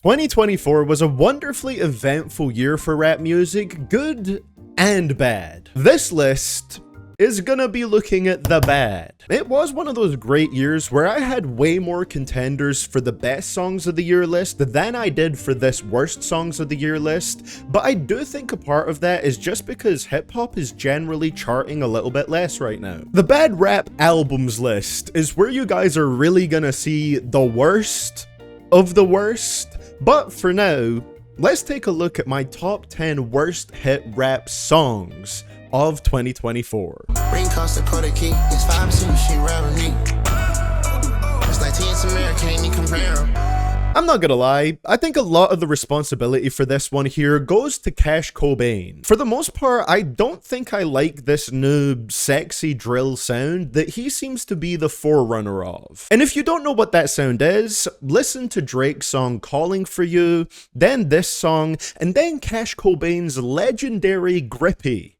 2024 was a wonderfully eventful year for rap music, good and bad. This list is gonna be looking at the bad. It was one of those great years where I had way more contenders for the best songs of the year list than I did for this worst songs of the year list, but I do think a part of that is just because hip hop is generally charting a little bit less right now. The bad rap albums list is where you guys are really gonna see the worst of the worst, but for now, let's take a look at my top 10 worst hit rap songs of 2024. Ring cost a quarter key, it's 5 she around me. It's like 10 American, ain't even compare. I'm not gonna lie, I think a lot of the responsibility for this one here goes to Cash Cobain. For the most part, I don't think I like this new sexy drill sound that he seems to be the forerunner of. And if you don't know what that sound is, listen to Drake's song Calling For You, then this song, and then Cash Cobain's legendary Grippy.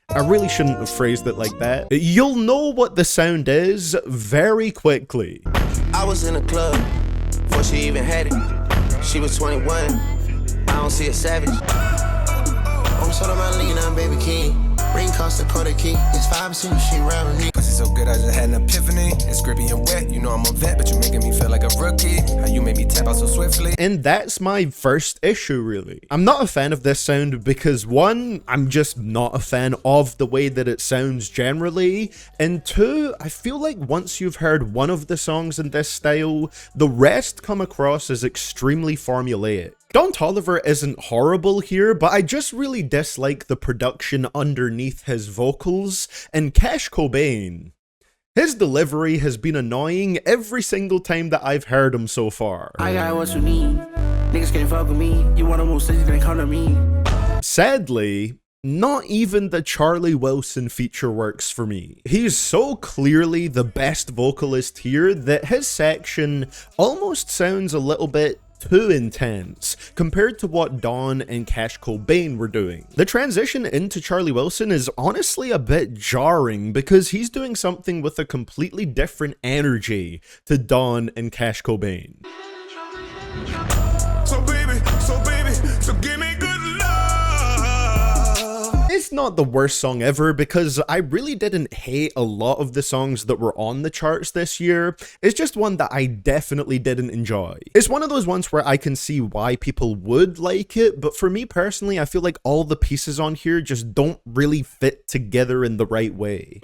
I really shouldn't have phrased it like that. You'll know what the sound is very quickly. I was in a club before she even had it. She was 21. I don't see a savage. I'm sort of my lean on baby king. Ring cost a quarter key. It's 5 she around me. Pussy so good I just had an epiphany. It's grippy and wet. You know I'm a vet, but you're making me feel like a rookie. How you made me tap out so swiftly. And that's my first issue, really. I'm not a fan of this sound because one, I'm just not a fan of the way that it sounds generally, and two, I feel like once you've heard one of the songs in this style, the rest come across as extremely formulaic. Don Toliver isn't horrible here, but I just really dislike the production underneath his vocals, and Cash Cobain, his delivery has been annoying every single time that I've heard him so far. I got what you need. Niggas can't fuck with me. You wanna move cities, they come to me. Sadly, not even the Charlie Wilson feature works for me. He's so clearly the best vocalist here that his section almost sounds a little bit too intense compared to what Don and Cash Cobain were doing. The transition into Charlie Wilson is honestly a bit jarring because he's doing something with a completely different energy to Don and Cash Cobain. So give me good love. It's not the worst song ever because I really didn't hate a lot of the songs that were on the charts this year. It's just one that I definitely didn't enjoy. It's one of those ones where I can see why people would like it, but for me personally, I feel like all the pieces on here just don't really fit together in the right way.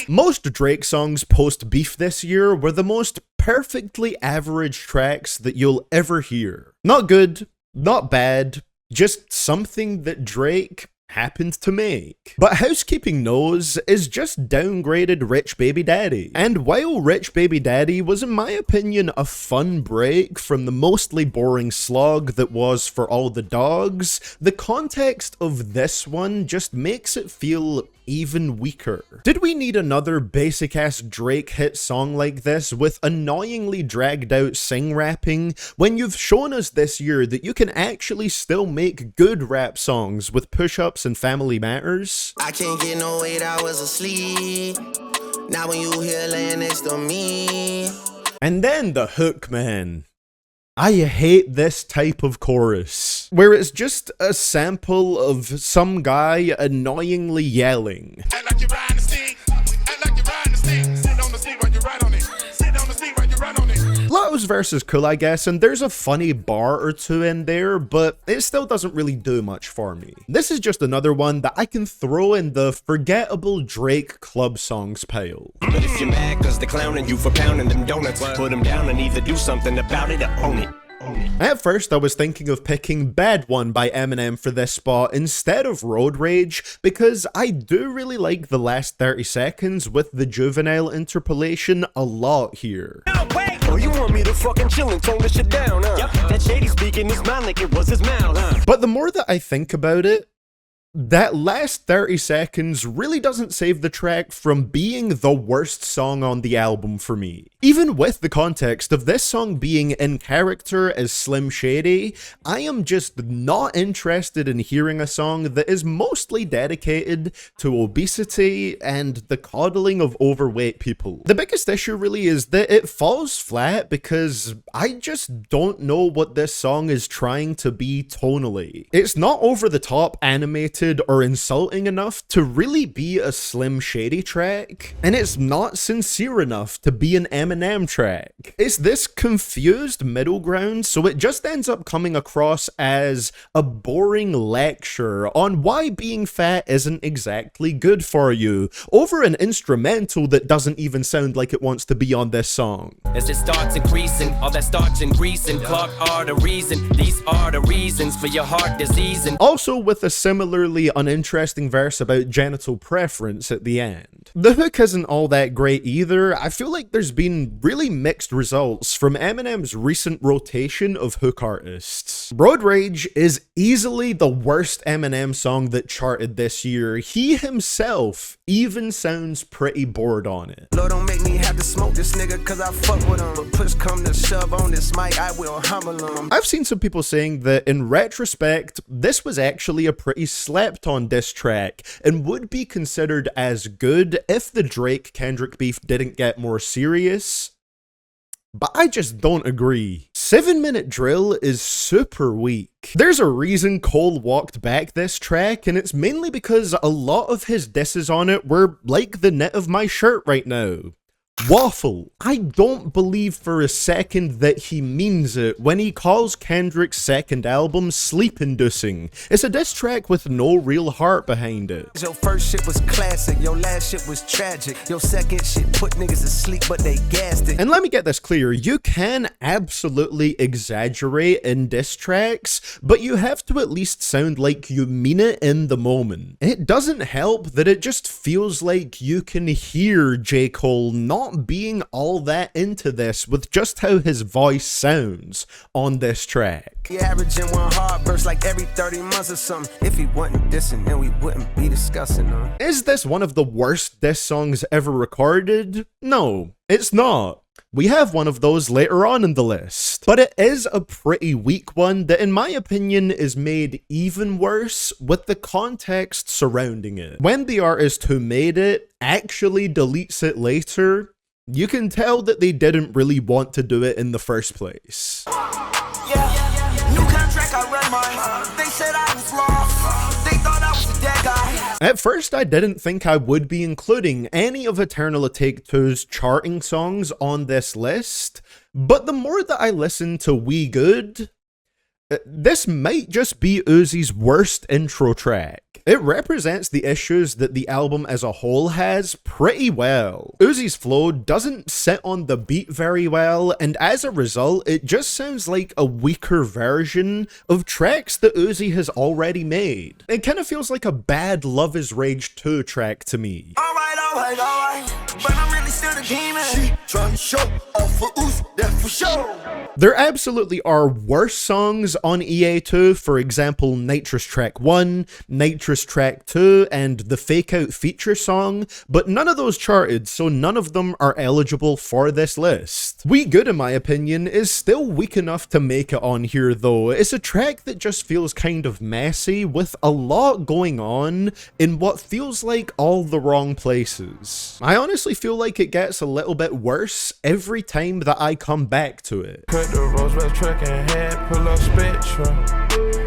Most Drake songs post-beef this year were the most perfectly average tracks that you'll ever hear. Not good, not bad, just something that Drake happened to make. But Housekeeping Knows is just downgraded Rich Baby Daddy. And while Rich Baby Daddy was in my opinion a fun break from the mostly boring slog that was For All the Dogs, the context of this one just makes it feel even weaker. Did we need another basic ass Drake hit song like this with annoyingly dragged out sing rapping when you've shown us this year that you can actually still make good rap songs with push-ups and Family Matters? I can't get no 8 hours of sleep. Now when you here laying next to me. And then the hook, man. I hate this type of chorus, where it's just a sample of some guy annoyingly yelling. Lotto's verse is cool, I guess, and there's a funny bar or two in there, but it still doesn't really do much for me. This is just another one that I can throw in the forgettable Drake club songs pile. But if you're mad cause they're clowning you for pounding them donuts, put them down and either do something about it or own it. At first, I was thinking of picking Bad One by Eminem for this spot instead of Road Rage, because I do really like the last 30 seconds with the juvenile interpolation a lot here. Oh, you want me to fucking chill and tone this shit down, huh? Yep, that shady speaking his mind like it was his mouth, huh? But the more that I think about it, That last 30 seconds really doesn't save the track from being the worst song on the album for me. Even with the context of this song being in character as Slim Shady, I am just not interested in hearing a song that is mostly dedicated to obesity and the coddling of overweight people. The biggest issue really is that it falls flat because I just don't know what this song is trying to be tonally. It's not over the top animated or insulting enough to really be a Slim Shady track, and it's not sincere enough to be an Eminem track. It's this confused middle ground, so it just ends up coming across as a boring lecture on why being fat isn't exactly good for you, over an instrumental that doesn't even sound like it wants to be on this song. As it starts increasing, all that starch and grease and clogged arteries, and these are the reasons for your heart disease. And also with a similarly uninteresting verse about genital preference at the end. The hook isn't all that great either. I feel like there's been really mixed results from Eminem's recent rotation of hook artists. Road Rage is easily the worst Eminem song that charted this year. He himself even sounds pretty bored on it. Lord, don't make me have to smoke this nigga cause I fuck with him. But push come to shove on this mic, I will humble him. I've seen some people saying that in retrospect, this was actually a pretty slept on diss track and would be considered as good if the Drake-Kendrick beef didn't get more serious. But I just don't agree. 7 Minute Drill is super weak. There's a reason Cole walked back this track, and it's mainly because a lot of his disses on it were like the knit of my shirt right now. Waffle. I don't believe for a second that he means it when he calls Kendrick's second album sleep-inducing. It's a diss track with no real heart behind it. Your first shit was classic, your last shit was tragic. Your second shit put niggas to sleep, but they gassed it. And let me get this clear, you can absolutely exaggerate in diss tracks, but you have to at least sound like you mean it in the moment. It doesn't help that it just feels like you can hear J. Cole not being all that into this with just how his voice sounds on this track. He averaging one hard burst like every 30 months or something. If he wasn't dissing, then we wouldn't be discussing them. Is this one of the worst diss songs ever recorded? No, it's not. We have one of those later on in the list, but it is a pretty weak one that in my opinion is made even worse with the context surrounding it. When the artist who made it actually deletes it later, you can tell that they didn't really want to do it in the first place. Yeah, new contract, I read mine. They said I was lost. They thought I was a dead guy. At first, I didn't think I would be including any of Eternal Take Two's charting songs on this list, but the more that I listen to We Good, this might just be Uzi's worst intro track. It represents the issues that the album as a whole has pretty well. Uzi's flow doesn't sit on the beat very well, and as a result, it just sounds like a weaker version of tracks that Uzi has already made. It kind of feels like a bad Love Is Rage 2 track to me. Alright, but I'm really still the demon. She trying to show off for Uzi, that's for sure. There absolutely are worse songs on EA2, for example Nitrous Track 1, Nitrous Track 2, and the Fake Out feature song, but none of those charted, so none of them are eligible for this list. We Good, in my opinion, is still weak enough to make it on here though. It's a track that just feels kind of messy, with a lot going on in what feels like all the wrong places. I honestly feel like it gets a little bit worse every time that I come back to it. Cut the Rosebud truck and head, pull up Spectrum.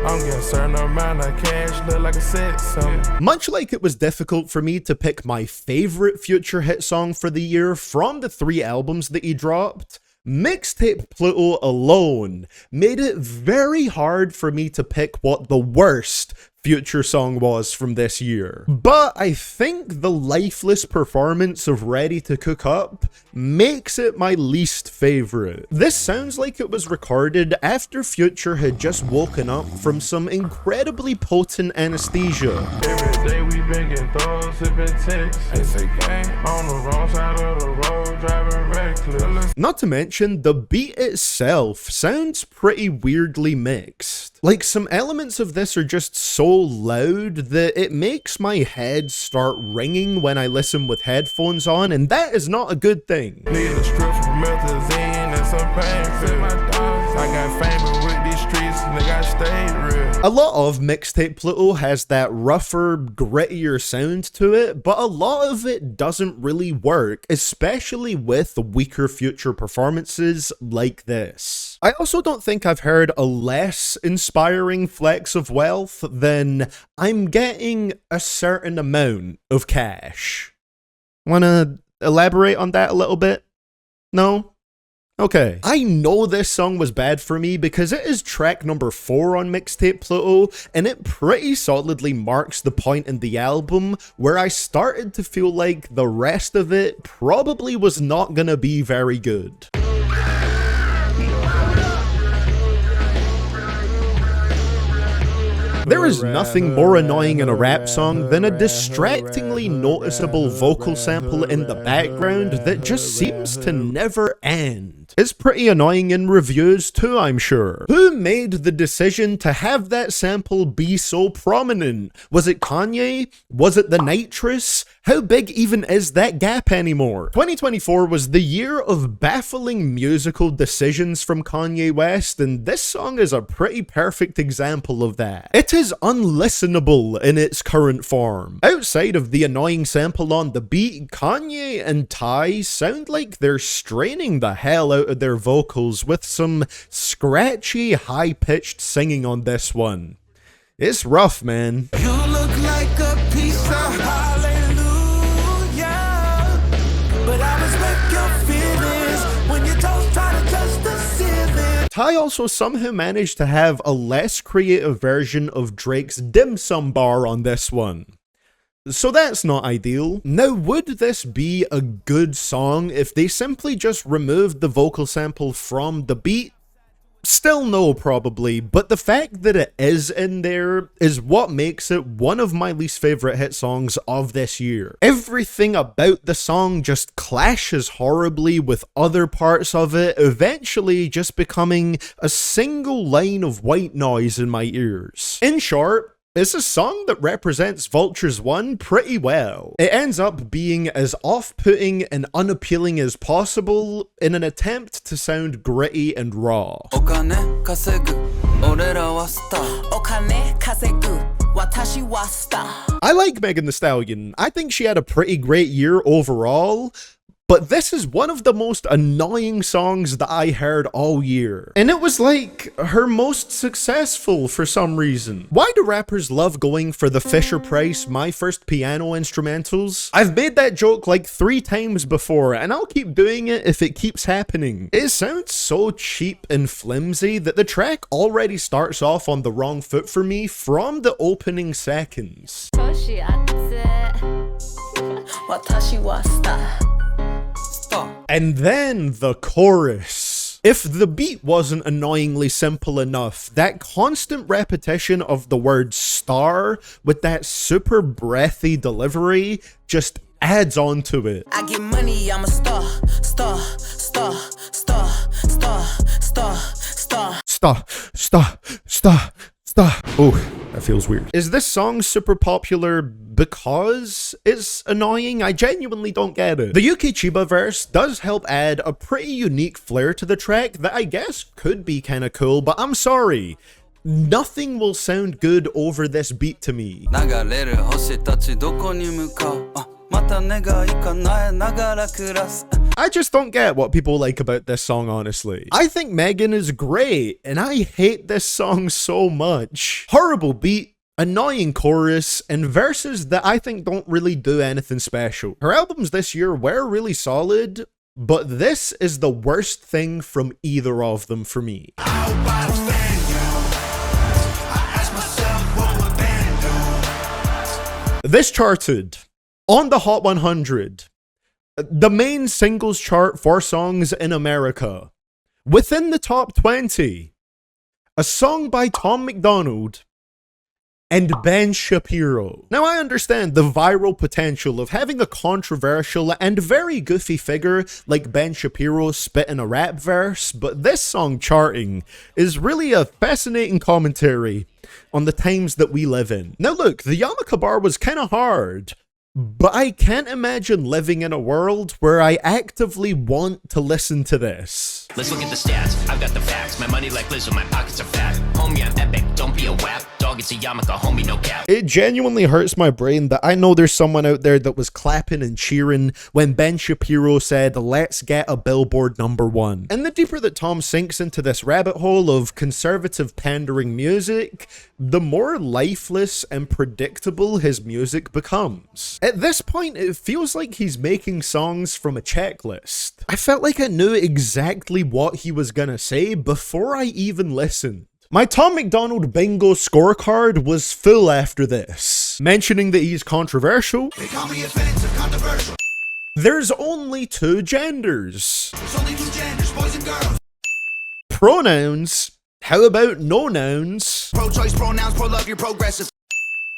I'm getting certain amount of cash, look like a set something. Much like it was difficult for me to pick my favorite Future hit song for the year from the 3 albums that he dropped, Mixtape Pluto alone made it very hard for me to pick what the worst Future song was from this year. But I think the lifeless performance of Ready to Cook Up makes it my least favorite. This sounds like it was recorded after Future had just woken up from some incredibly potent anesthesia. Every day we been getting throws, sipping text. It's a gang on the wrong side of the road, driving reckless. Not to mention, the beat itself sounds pretty weirdly mixed. Like, some elements of this are just so loud that it makes my head start ringing when I listen with headphones on, and that is not a good thing. Need a strip from methazine and some pain for my dogs. I got famous with these streets, nigga, I stayed real. A lot of Mixtape Pluto has that rougher, grittier sound to it, but a lot of it doesn't really work, especially with weaker Future performances like this. I also don't think I've heard a less inspiring flex of wealth than I'm getting a certain amount of cash. Wanna elaborate on that a little bit? No? Okay. I know this song was bad for me because it is track number 4 on Mixtape Pluto, and it pretty solidly marks the point in the album where I started to feel like the rest of it probably was not gonna be very good. There is nothing more annoying in a rap song than a distractingly noticeable vocal sample in the background that just seems to never end. It's pretty annoying in reviews too, I'm sure. Who made the decision to have that sample be so prominent? Was it Kanye? Was it the nitrous? How big even is that gap anymore? 2024 was the year of baffling musical decisions from Kanye West, and this song is a pretty perfect example of that. It is unlistenable in its current form. Outside of the annoying sample on the beat, Kanye and Ty sound like they're straining the hell out of their vocals with some scratchy, high-pitched singing on this one. It's rough, man. You look like a piece of hallelujah, but I respect your feelings when your toes try to touch the ceiling. Ty also somehow managed to have a less creative version of Drake's dim sum bar on this one. So that's not ideal. Now, would this be a good song if they simply just removed the vocal sample from the beat? Still no, probably, but the fact that it is in there is what makes it one of my least favorite hit songs of this year. Everything about the song just clashes horribly with other parts of it, eventually just becoming a single line of white noise in my ears. In short, it's a song that represents Vulture's One pretty well. It ends up being as off-putting and unappealing as possible in an attempt to sound gritty and raw. I like Megan Thee Stallion. I think she had a pretty great year overall, but this is one of the most annoying songs that I heard all year. And it was like her most successful for some reason. Why do rappers love going for the Fisher-Price My First Piano instrumentals? I've made that joke like 3 times before, and I'll keep doing it if it keeps happening. It sounds so cheap and flimsy that the track already starts off on the wrong foot for me from the opening seconds. And then the chorus. If the beat wasn't annoyingly simple enough, that constant repetition of the word star with that super breathy delivery just adds on to it. I get money, I'm a star. Oh, that feels weird. Is this song super popular because it's annoying? I genuinely don't get it. The Yuki Chiba verse does help add a pretty unique flair to the track that I guess could be kinda cool, but I'm sorry. Nothing will sound good over this beat to me. I just don't get what people like about this song, honestly. I think Megan is great, and I hate this song so much. Horrible beat, annoying chorus, and verses that I think don't really do anything special. Her albums this year were really solid, but this is the worst thing from either of them for me. This charted on the Hot 100, the main singles chart for songs in America. Within the top 20, a song by Tom MacDonald and Ben Shapiro. Now, I understand the viral potential of having a controversial and very goofy figure like Ben Shapiro spitting a rap verse, but this song charting is really a fascinating commentary on the times that we live in. Now look, the yarmulke bar was kind of hard, but I can't imagine living in a world where I actively want to listen to this. Let's look at the stats. I've got the facts. My money like Lizzo, my pockets are fat. Homie, I'm epic. Don't be a wap. Dog, it's a yarmulke. Homie, no cap. It genuinely hurts my brain that I know there's someone out there that was clapping and cheering when Ben Shapiro said, "Let's get a Billboard #1." And the deeper that Tom sinks into this rabbit hole of conservative pandering music, the more lifeless and predictable his music becomes. At this point, it feels like he's making songs from a checklist. I felt like I knew exactly what he was gonna say before I even listened. My Tom McDonald bingo scorecard was full after this, mentioning that he's controversial. They call me offensive, controversial. There's only 2 genders. There's only 2 genders, boys and girls. Pronouns. How about no nouns? Pro-choice pronouns, pro-love, you're progressive.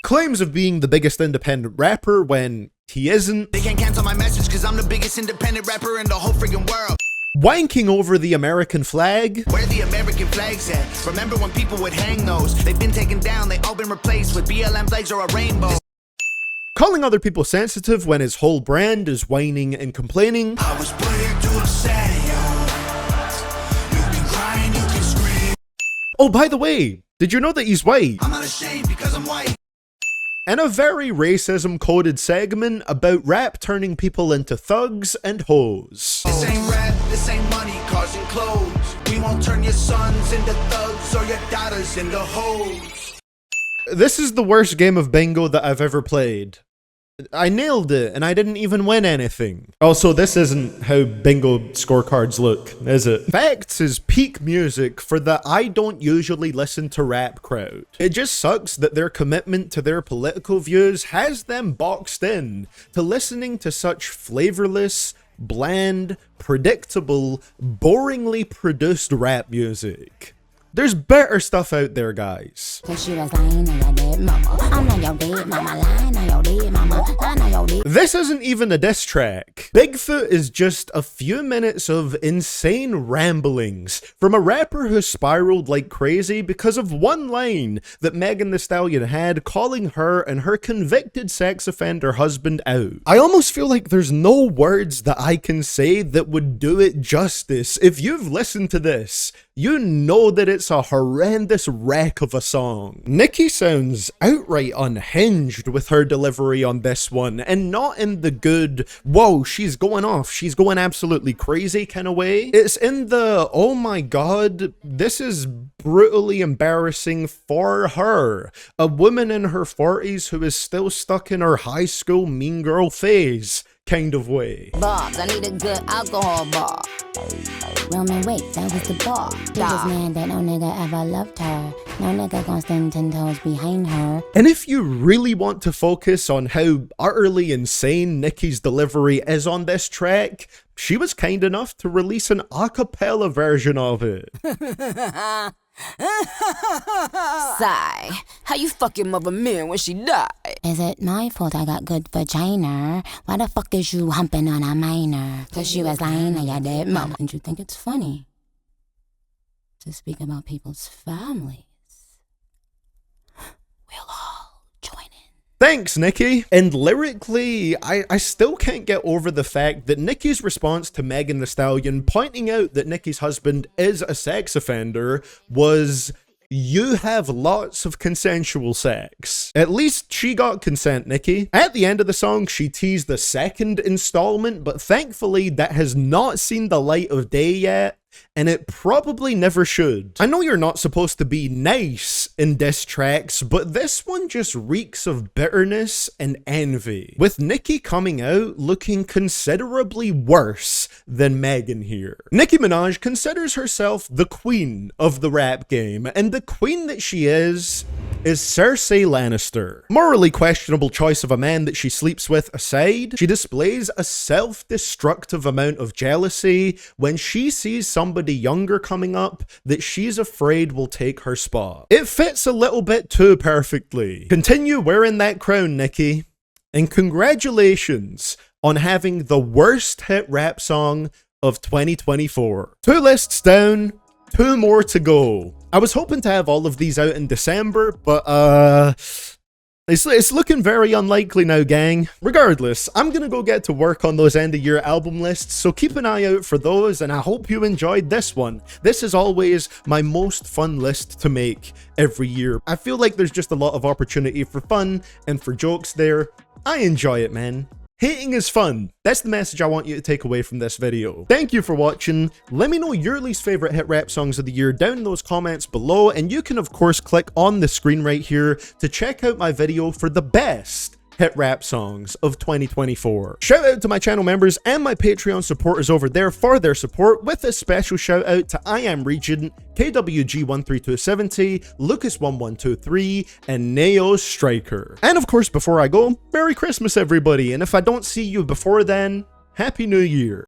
Claims of being the biggest independent rapper when he isn't. They can't cancel my message cause I'm the biggest independent rapper in the whole freaking world. Wanking over the American flag. Where the American flags at? Remember when people would hang those? They've been taken down, they all been replaced with BLM flags or a rainbow. Calling other people sensitive when his whole brand is whining and complaining. I was put here to upset you. You can cry and you can scream. Oh, by the way, did you know that he's white? I'm not ashamed because I'm white. And a very racism-coded segment about rap turning people into thugs and hoes. This ain't rap, this ain't money, cars and clothes. We won't turn your sons into thugs or your daughters into hoes. This is the worst game of bingo that I've ever played. I nailed it, and I didn't even win anything. Also, this isn't how bingo scorecards look, is it? Facts is peak music for the I don't usually listen to rap crowd. It just sucks that their commitment to their political views has them boxed in to listening to such flavorless, bland, predictable, boringly produced rap music. There's better stuff out there, guys. This isn't even a diss track. Bigfoot is just a few minutes of insane ramblings from a rapper who spiraled like crazy because of one line that Megan Thee Stallion had calling her and her convicted sex offender husband out. I almost feel like there's no words that I can say that would do it justice. If you've listened to this, you know that it's a horrendous wreck of a song. Nicki sounds outright unhinged with her delivery on this one, and not in the good, whoa, she's going off, she's going absolutely crazy kind of way. It's in the, oh my god, this is brutally embarrassing for her. A woman in her 40s who is still stuck in her high school mean girl phase kind of way. Bobs, I need a good alcohol bar. Roman, wait, that was the bar. Niggas mad that no nigga ever loved her. No nigga gon' stand 10 toes behind her. And if you really want to focus on how utterly insane Nicki's delivery is on this track, she was kind enough to release an a cappella version of it. Sigh, how you fuck your mother man when she died? Is it my fault I got good vagina? Why the fuck is you humping on a minor? Cause she was lying on your dead mama. And you think it's funny to speak about people's families? We'll all join in. Thanks, Nicki. And lyrically, I still can't get over the fact that Nicki's response to Megan Thee Stallion pointing out that Nicki's husband is a sex offender was, "You have lots of consensual sex." At least she got consent, Nicki. At the end of the song, she teased the second installment, but thankfully that has not seen the light of day yet, and it probably never should. I know you're not supposed to be nice in diss tracks, but this one just reeks of bitterness and envy, with Nicki coming out looking considerably worse than Megan here. Nicki Minaj considers herself the queen of the rap game, and the queen that she is is Cersei Lannister. Morally questionable choice of a man that she sleeps with aside, she displays a self-destructive amount of jealousy when she sees somebody younger coming up that she's afraid will take her spot. It fits a little bit too perfectly. Continue wearing that crown, Nikki. And congratulations on having the worst hit rap song of 2024. 2 lists down, 2 more to go. I was hoping to have all of these out in December, but it's looking very unlikely now, gang. Regardless, I'm gonna go get to work on those end of year album lists, so keep an eye out for those, and I hope you enjoyed this one. This is always my most fun list to make every year. I feel like there's just a lot of opportunity for fun and for jokes there. I enjoy it, man. Hating is fun. That's the message I want you to take away from this video. Thank you for watching. Let me know your least favorite hit rap songs of the year down in those comments below, and you can of course click on the screen right here to check out my video for the best hit rap songs of 2024. Shout out to my channel members and my Patreon supporters over there for their support, with a special shout out to I Am Regent, KWG13270, Lucas1123, and Neo Striker. And of course, before I go, Merry Christmas everybody, and if I don't see you before then, Happy New Year.